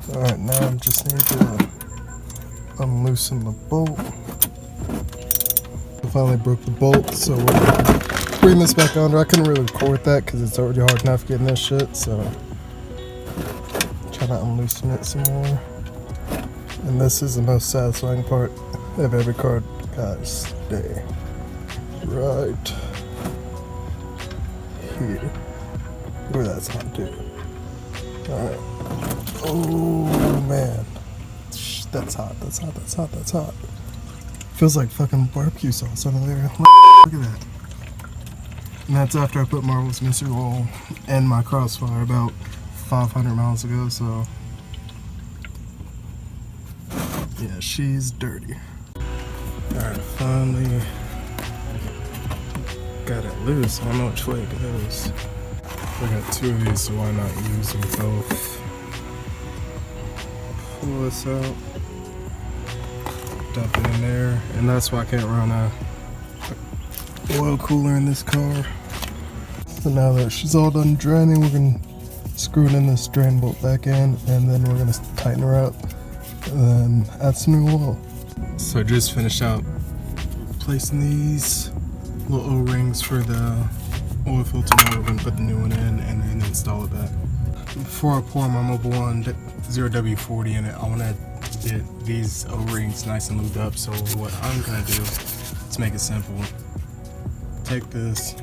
Alright, now I just need to unloosen the bolt. I finally broke the bolt, so we're gonna bring this back under. I couldn't really record that because it's already hard enough getting this shit, so try to unloosen it some more. And this is the most satisfying part of every card, guys. Stay right here. Ooh, that's hot too. Alright. Oh man. That's hot, that's hot, that's hot, that's hot. Feels like fucking barbecue sauce under there. Look at that. And that's after I put Marvel's Mystery Oil in my Crossfire about 500 miles ago, so yeah, she's dirty. Alright, finally got it loose. I don't know which way it goes. I got two of these, so why not use them both? Pull this out, dump it in there, and that's why I can't run a oil cooler in this car. So now that she's all done draining, we're gonna screw it in this drain bolt back in, and then we're gonna tighten her up and then add some new oil. So I just finished out placing these little O-rings for the oil filter. Now we're gonna put the new one in and then install it back. Before I pour my Mobil 1 0W40 in it, I want to get these O-rings nice and lubed up. So what I'm gonna do, to make it simple, take this,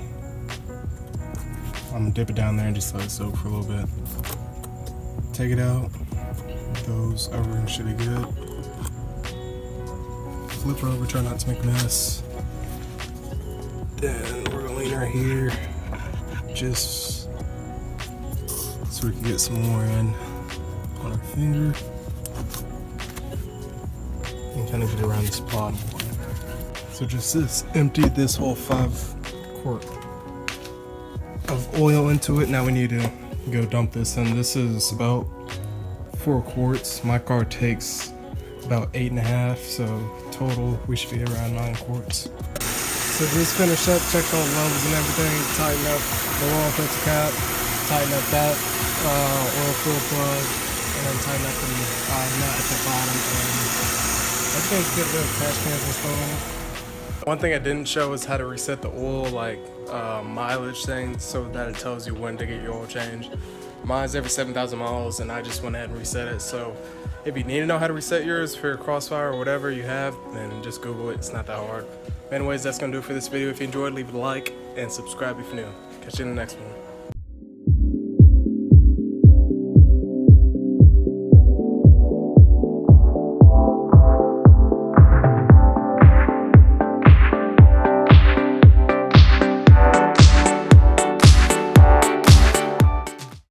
I'm gonna dip it down there and just let it soak for a little bit. Take it out. Those O-rings should be good. Flip her over, try not to make a mess. Then we're gonna lean her here, just so we can get some more in on our finger. And kind of get around this bottom one. So just emptied this whole 5 quart of oil into it. Now we need to go dump this in. This is about 4 quarts. My car takes about 8.5, so total we should be around 9 quarts. So just finished up, checked all the levels and everything, tighten up the oil filter cap, tighten up that oil fill plug, and then tighten up the nut at the bottom, and everything's good with crash cans installed. One thing I didn't show is how to reset the oil, like mileage thing, so that it tells you when to get your oil changed. Mine's every 7,000 miles, and I just went ahead and reset it. So if you need to know how to reset yours for your Crossfire or whatever you have, then just Google it. It's not that hard. Anyways, that's gonna do it for this video. If you enjoyed, leave a like and subscribe if you're new. Catch you in the next one.